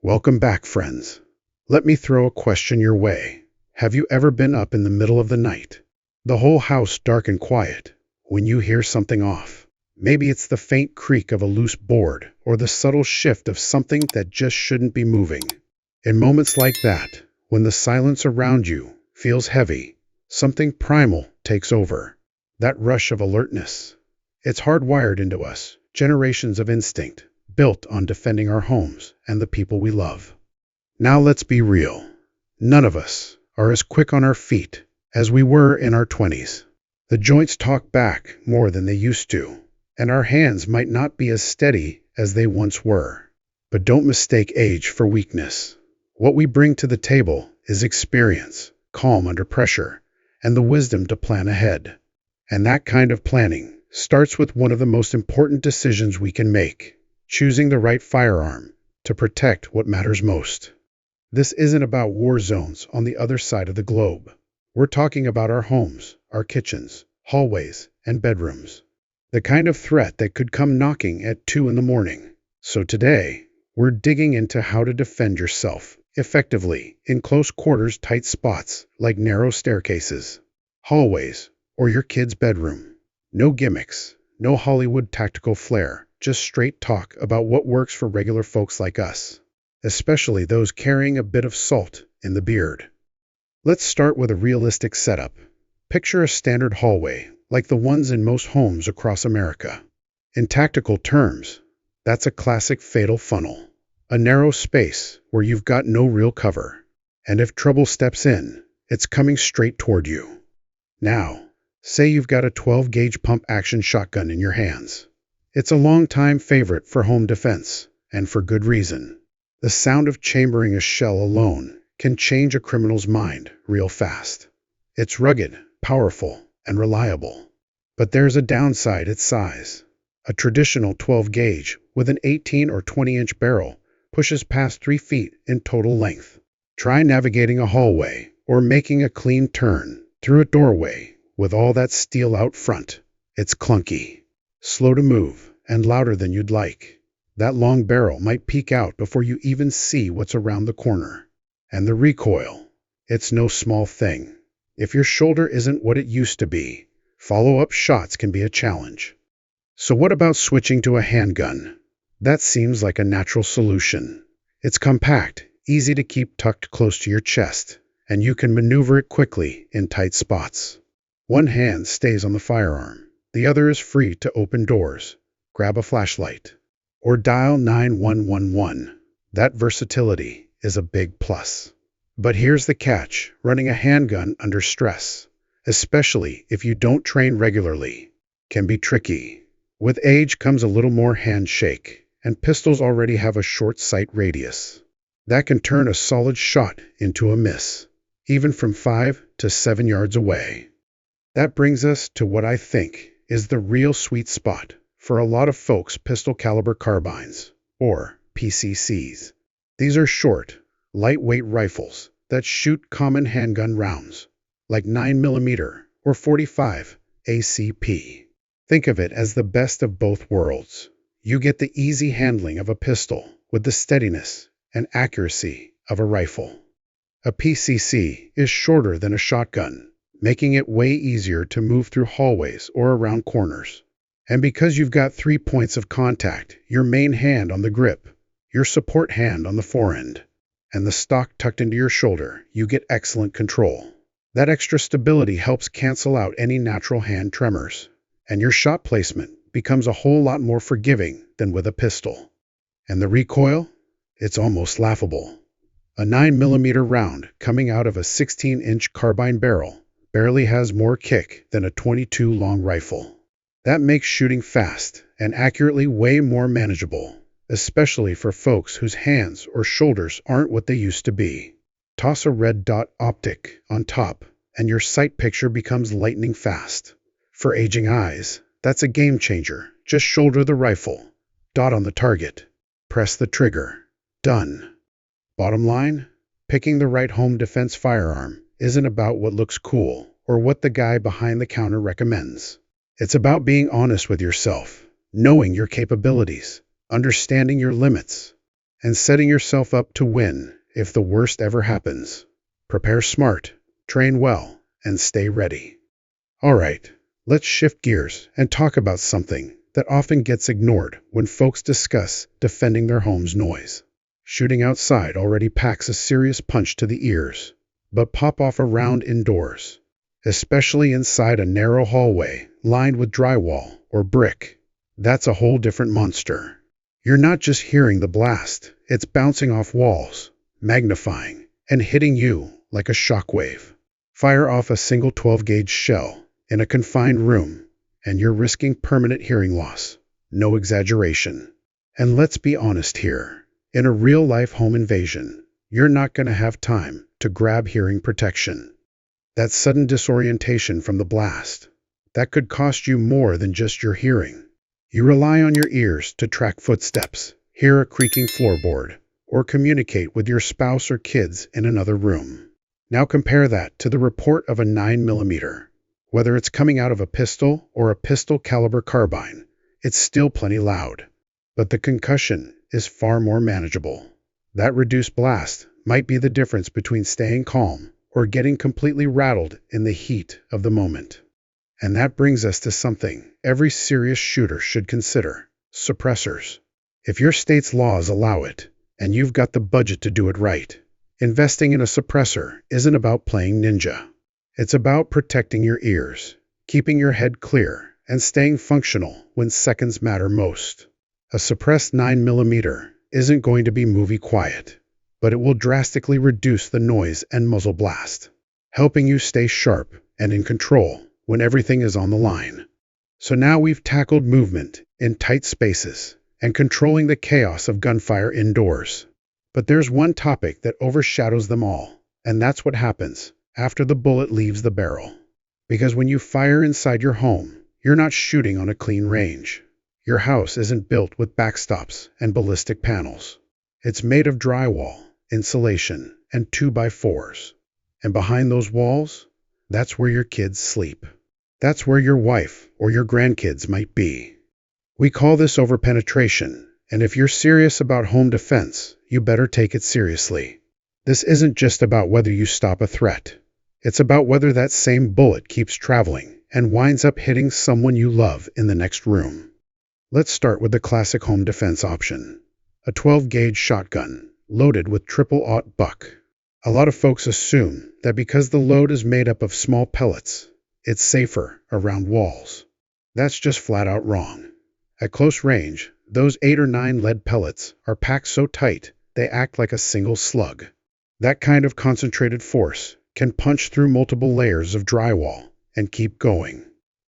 Welcome back, friends. Let me throw a question your way. Have you ever been up in the middle of the night, the whole house dark and quiet, when you hear something off? Maybe it's the faint creak of a loose board or the subtle shift of something that just shouldn't be moving. In moments like that, when the silence around you feels heavy, something primal takes over. That rush of alertness. It's hardwired into us, generations of instinct, built on defending our homes and the people we love. Now let's be real. None of us are as quick on our feet as we were in our 20s. The joints talk back more than they used to, and our hands might not be as steady as they once were. But don't mistake age for weakness. What we bring to the table is experience, calm under pressure, and the wisdom to plan ahead. And that kind of planning starts with one of the most important decisions we can make: choosing the right firearm to protect what matters most. This isn't about war zones on the other side of the globe. We're talking about our homes, our kitchens, hallways, and bedrooms. The kind of threat that could come knocking at 2 in the morning. So today, we're digging into how to defend yourself effectively in close quarters, tight spots like narrow staircases, hallways, or your kid's bedroom. No gimmicks, no Hollywood tactical flair, just straight talk about what works for regular folks like us, especially those carrying a bit of salt in the beard. Let's start with a realistic setup. Picture a standard hallway, like the ones in most homes across America. In tactical terms, that's a classic fatal funnel, a narrow space where you've got no real cover, and if trouble steps in, it's coming straight toward you. Now, say you've got a 12-gauge pump-action shotgun in your hands. It's a long-time favorite for home defense, and for good reason. The sound of chambering a shell alone can change a criminal's mind real fast. It's rugged, powerful, and reliable. But there's a downside: its size. A traditional 12-gauge with an 18 or 20-inch barrel pushes past 3 feet in total length. Try navigating a hallway or making a clean turn through a doorway with all that steel out front. It's clunky, slow to move, and louder than you'd like. That long barrel might peek out before you even see what's around the corner. And the recoil, it's no small thing. If your shoulder isn't what it used to be, follow-up shots can be a challenge. So what about switching to a handgun? That seems like a natural solution. It's compact, easy to keep tucked close to your chest, and you can maneuver it quickly in tight spots. One hand stays on the firearm, the other is free to open doors, grab a flashlight, or dial 911. That versatility is a big plus. But here's the catch: running a handgun under stress, especially if you don't train regularly, can be tricky. With age comes a little more handshake, and pistols already have a short sight radius. That can turn a solid shot into a miss, even from 5 to 7 yards away. That brings us to what I think is the real sweet spot for a lot of folks: pistol caliber carbines, or PCCs. These are short, lightweight rifles that shoot common handgun rounds, like 9mm or 45 ACP. Think of it as the best of both worlds. You get the easy handling of a pistol with the steadiness and accuracy of a rifle. A PCC is shorter than a shotgun, making it way easier to move through hallways or around corners. And because you've got 3 points of contact, your main hand on the grip, your support hand on the forend, and the stock tucked into your shoulder, you get excellent control. That extra stability helps cancel out any natural hand tremors, and your shot placement becomes a whole lot more forgiving than with a pistol. And the recoil? It's almost laughable. A 9mm round coming out of a 16-inch carbine barrel barely has more kick than a .22 long rifle. That makes shooting fast and accurately way more manageable, especially for folks whose hands or shoulders aren't what they used to be. Toss a red dot optic on top, and your sight picture becomes lightning fast. For aging eyes, that's a game changer. Just shoulder the rifle, dot on the target, press the trigger. Done. Bottom line, picking the right home defense firearm isn't about what looks cool or what the guy behind the counter recommends. It's about being honest with yourself, knowing your capabilities, understanding your limits, and setting yourself up to win if the worst ever happens. Prepare smart, train well, and stay ready. All right, let's shift gears and talk about something that often gets ignored when folks discuss defending their home's noise. Shooting outside already packs a serious punch to the ears, but pop off a round indoors, especially inside a narrow hallway lined with drywall or brick. That's a whole different monster. You're not just hearing the blast, it's bouncing off walls, magnifying, and hitting you like a shockwave. Fire off a single 12-gauge shell in a confined room, and you're risking permanent hearing loss. No exaggeration. And let's be honest here. In a real-life home invasion, you're not going to have time to grab hearing protection. That sudden disorientation from the blast, that could cost you more than just your hearing. You rely on your ears to track footsteps, hear a creaking floorboard, or communicate with your spouse or kids in another room. Now compare that to the report of a 9mm. Whether it's coming out of a pistol or a pistol-caliber carbine, it's still plenty loud. But the concussion is far more manageable. That reduced blast might be the difference between staying calm or getting completely rattled in the heat of the moment. And that brings us to something every serious shooter should consider: suppressors. If your state's laws allow it, and you've got the budget to do it right, investing in a suppressor isn't about playing ninja. It's about protecting your ears, keeping your head clear, and staying functional when seconds matter most. A suppressed 9mm isn't going to be movie quiet, but it will drastically reduce the noise and muzzle blast, helping you stay sharp and in control when everything is on the line. So now we've tackled movement in tight spaces and controlling the chaos of gunfire indoors. But there's one topic that overshadows them all, and that's what happens after the bullet leaves the barrel. Because when you fire inside your home, you're not shooting on a clean range. Your house isn't built with backstops and ballistic panels. It's made of drywall, insulation, and 2x4s. And behind those walls, that's where your kids sleep. That's where your wife or your grandkids might be. We call this overpenetration, and if you're serious about home defense, you better take it seriously. This isn't just about whether you stop a threat. It's about whether that same bullet keeps traveling and winds up hitting someone you love in the next room. Let's start with the classic home defense option: a 12-gauge shotgun loaded with triple-aught buck. A lot of folks assume that because the load is made up of small pellets, it's safer around walls. That's just flat out wrong. At close range, those 8 or 9 lead pellets are packed so tight they act like a single slug. That kind of concentrated force can punch through multiple layers of drywall and keep going.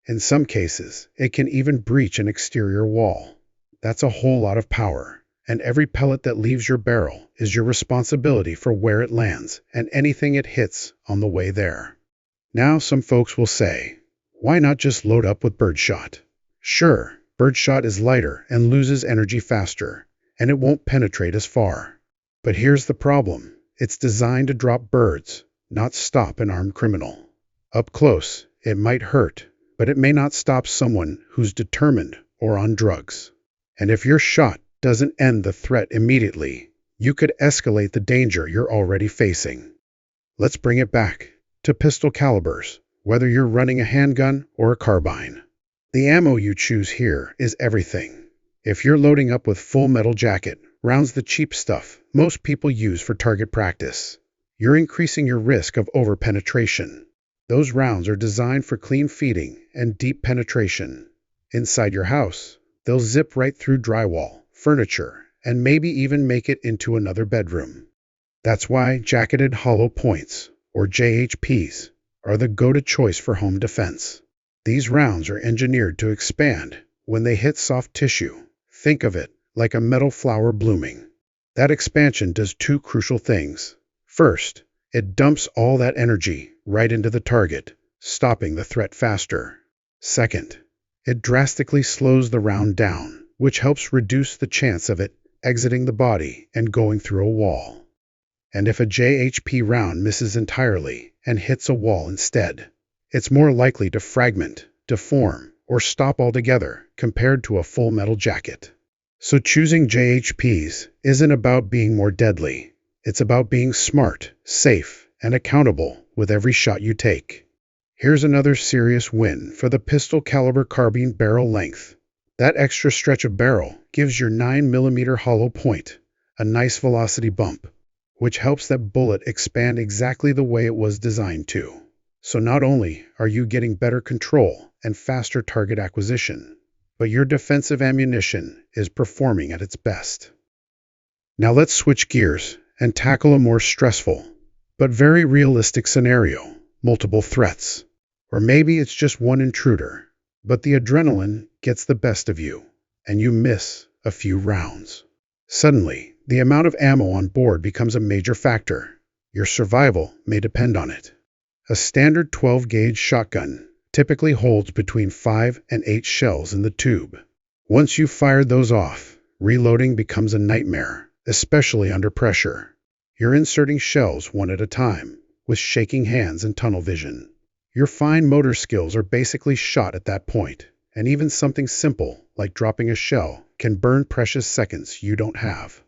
In some cases, it can even breach an exterior wall. That's a whole lot of power, and every pellet that leaves your barrel is your responsibility for where it lands and anything it hits on the way there. Now some folks will say, why not just load up with birdshot? Sure, birdshot is lighter and loses energy faster, and it won't penetrate as far. But here's the problem. It's designed to drop birds, not stop an armed criminal. Up close, it might hurt, but it may not stop someone who's determined or on drugs. And if your shot doesn't end the threat immediately, you could escalate the danger you're already facing. Let's bring it back to pistol calibers, whether you're running a handgun or a carbine. The ammo you choose here is everything. If you're loading up with full metal jacket, rounds the cheap stuff most people use for target practice, you're increasing your risk of overpenetration. Those rounds are designed for clean feeding and deep penetration. Inside your house, they'll zip right through drywall, furniture, and maybe even make it into another bedroom. That's why jacketed hollow points, or JHPs, are the go-to choice for home defense. These rounds are engineered to expand when they hit soft tissue. Think of it like a metal flower blooming. That expansion does 2 crucial things. First, it dumps all that energy right into the target, stopping the threat faster. Second, it drastically slows the round down, which helps reduce the chance of it exiting the body and going through a wall. And if a JHP round misses entirely and hits a wall instead, it's more likely to fragment, deform, or stop altogether compared to a full metal jacket. So choosing JHPs isn't about being more deadly. It's about being smart, safe, and accountable with every shot you take. Here's another serious win for the pistol caliber carbine barrel length. That extra stretch of barrel gives your 9mm hollow point a nice velocity bump, which helps that bullet expand exactly the way it was designed to. So not only are you getting better control and faster target acquisition, but your defensive ammunition is performing at its best. Now let's switch gears and tackle a more stressful, but very realistic scenario: multiple threats. Or maybe it's just one intruder, but the adrenaline gets the best of you, and you miss a few rounds. Suddenly, the amount of ammo on board becomes a major factor. Your survival may depend on it. A standard 12-gauge shotgun typically holds between 5 and 8 shells in the tube. Once you've fired those off, reloading becomes a nightmare, especially under pressure. You're inserting shells one at a time, with shaking hands and tunnel vision. Your fine motor skills are basically shot at that point, and even something simple like dropping a shell can burn precious seconds you don't have.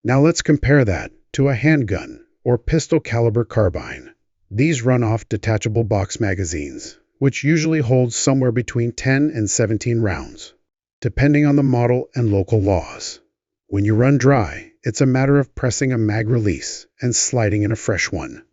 Now let's compare that to a handgun or pistol caliber carbine. These run off detachable box magazines, which usually hold somewhere between 10 and 17 rounds, depending on the model and local laws. When you run dry, it's a matter of pressing a mag release and sliding in a fresh one.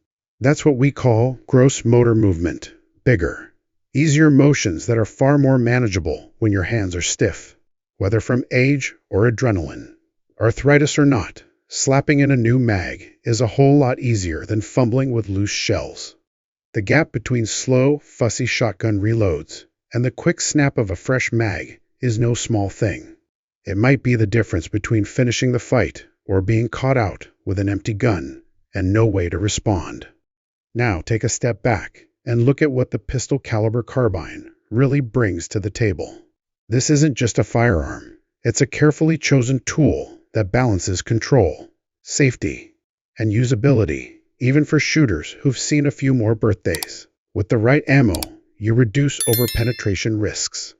That's what we call gross motor movement. Bigger, easier motions that are far more manageable when your hands are stiff. Whether from age or adrenaline, arthritis or not, slapping in a new mag is a whole lot easier than fumbling with loose shells. The gap between slow, fussy shotgun reloads and the quick snap of a fresh mag is no small thing. It might be the difference between finishing the fight or being caught out with an empty gun and no way to respond. Now take a step back and look at what the pistol caliber carbine really brings to the table. This isn't just a firearm. It's a carefully chosen tool that balances control, safety, and usability, even for shooters who've seen a few more birthdays. With the right ammo, you reduce over-penetration risks.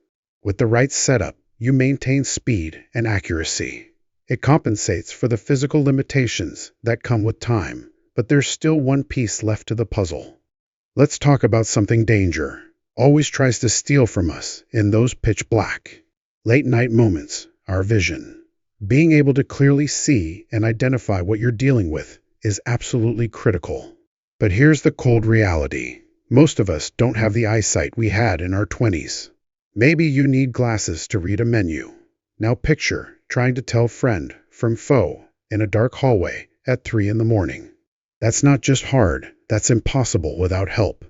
With the right setup, you maintain speed and accuracy. It compensates for the physical limitations that come with time, but there's still one piece left to the puzzle. Let's talk about something danger always tries to steal from us in those pitch black, late night moments: our vision. Being able to clearly see and identify what you're dealing with is absolutely critical. But here's the cold reality. Most of us don't have the eyesight we had in our 20s. Maybe you need glasses to read a menu. Now picture trying to tell friend from foe in a dark hallway at 3 in the morning. That's not just hard, that's impossible without help.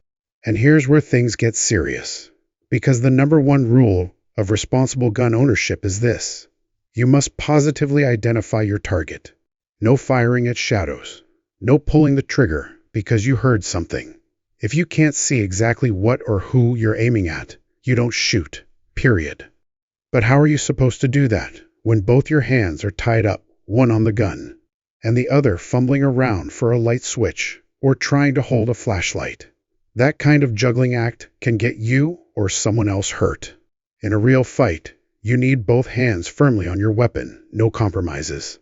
And here's where things get serious. Because the number one rule of responsible gun ownership is this: you must positively identify your target. No firing at shadows. No pulling the trigger because you heard something. If you can't see exactly what or who you're aiming at, you don't shoot, period. But how are you supposed to do that when both your hands are tied up, one on the gun, and the other fumbling around for a light switch or trying to hold a flashlight? That kind of juggling act can get you or someone else hurt. In a real fight, you need both hands firmly on your weapon, no compromises.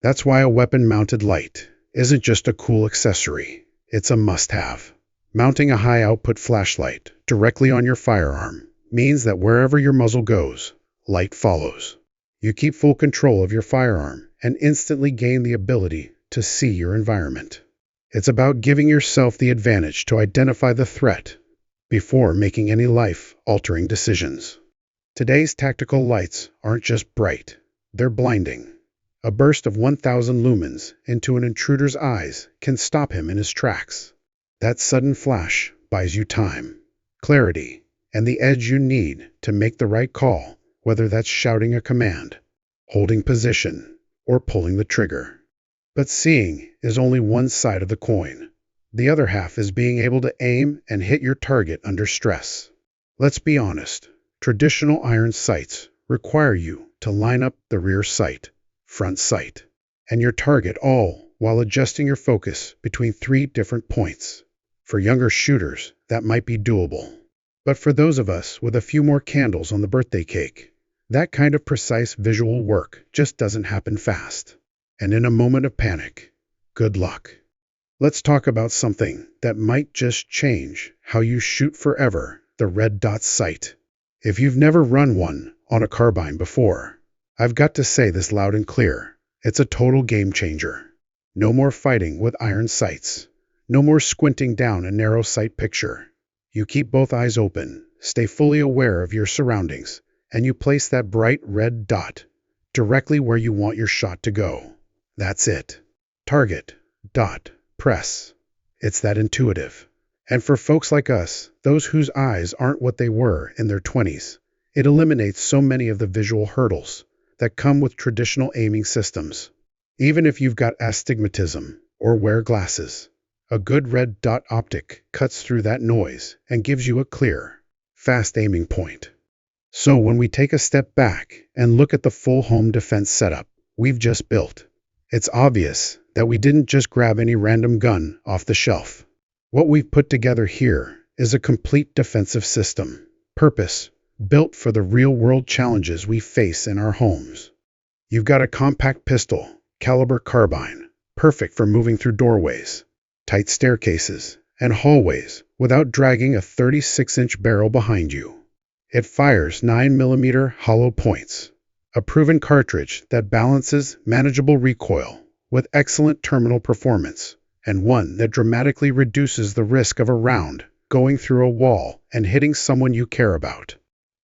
That's why a weapon-mounted light isn't just a cool accessory, it's a must-have. Mounting a high-output flashlight directly on your firearm means that wherever your muzzle goes, light follows. You keep full control of your firearm and instantly gain the ability to see your environment. It's about giving yourself the advantage to identify the threat before making any life-altering decisions. Today's tactical lights aren't just bright, they're blinding. A burst of 1,000 lumens into an intruder's eyes can stop him in his tracks. That sudden flash buys you time, clarity, and the edge you need to make the right call, whether that's shouting a command, holding position, or pulling the trigger. But seeing is only one side of the coin. The other half is being able to aim and hit your target under stress. Let's be honest, traditional iron sights require you to line up the rear sight, front sight, and your target all while adjusting your focus between 3 different points. For younger shooters, that might be doable. But for those of us with a few more candles on the birthday cake, That kind of precise visual work just doesn't happen fast. And in a moment of panic, good luck. Let's talk about something that might just change how you shoot forever, the red dot sight. If you've never run one on a carbine before, I've got to say this loud and clear. It's a total game changer. No more fighting with iron sights. No more squinting down a narrow sight picture. You keep both eyes open, stay fully aware of your surroundings, and you place that bright red dot directly where you want your shot to go. That's it. Target, dot, press. It's that intuitive. And for folks like us, those whose eyes aren't what they were in their 20s, it eliminates so many of the visual hurdles that come with traditional aiming systems. Even if you've got astigmatism or wear glasses, a good red dot optic cuts through that noise and gives you a clear, fast aiming point. So when we take a step back and look at the full home defense setup we've just built, it's obvious that we didn't just grab any random gun off the shelf. What we've put together here is a complete defensive system, purpose-built for the real-world challenges we face in our homes. You've got a compact pistol, caliber carbine, perfect for moving through doorways, tight staircases, and hallways without dragging a 36-inch barrel behind you. It fires 9mm hollow points, a proven cartridge that balances manageable recoil with excellent terminal performance, and one that dramatically reduces the risk of a round going through a wall and hitting someone you care about.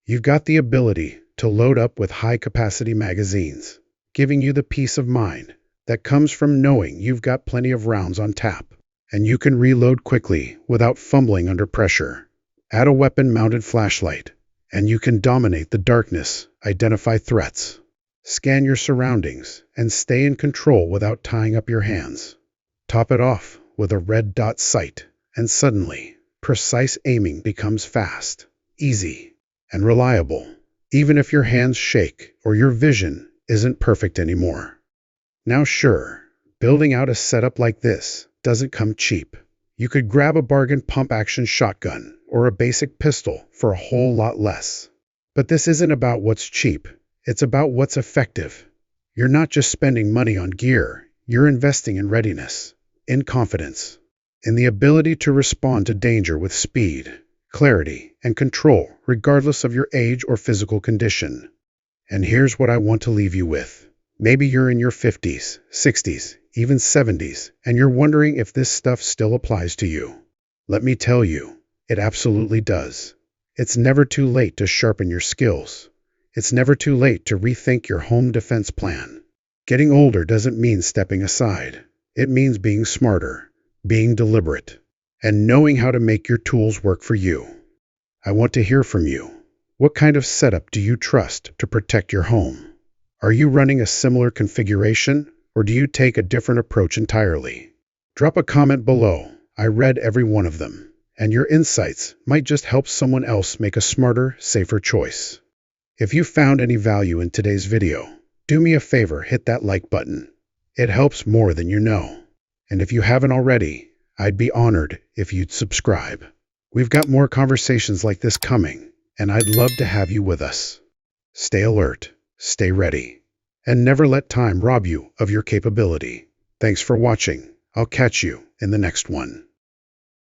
You've got the ability to load up with high-capacity magazines, giving you the peace of mind that comes from knowing you've got plenty of rounds on tap, and you can reload quickly without fumbling under pressure. Add a weapon-mounted flashlight, and you can dominate the darkness, identify threats, scan your surroundings, and stay in control without tying up your hands. Top it off with a red dot sight, and suddenly, precise aiming becomes fast, easy, and reliable, even if your hands shake or your vision isn't perfect anymore. Now sure, building out a setup like this doesn't come cheap. You could grab a bargain pump-action shotgun or a basic pistol for a whole lot less. But this isn't about what's cheap, it's about what's effective. You're not just spending money on gear, you're investing in readiness, in confidence, in the ability to respond to danger with speed, clarity, and control, regardless of your age or physical condition. And here's what I want to leave you with. Maybe you're in your 50s, 60s, even 70s, and you're wondering if this stuff still applies to you. Let me tell you, it absolutely does. It's never too late to sharpen your skills. It's never too late to rethink your home defense plan. Getting older doesn't mean stepping aside. It means being smarter, being deliberate, and knowing how to make your tools work for you. I want to hear from you. What kind of setup do you trust to protect your home? Are you running a similar configuration, or do you take a different approach entirely? Drop a comment below. I read every one of them, and your insights might just help someone else make a smarter, safer choice. If you found any value in today's video, do me a favor, hit that like button. It helps more than you know. And if you haven't already, I'd be honored if you'd subscribe. We've got more conversations like this coming, and I'd love to have you with us. Stay alert, stay ready, and never let time rob you of your capability. Thanks for watching. I'll catch you in the next one.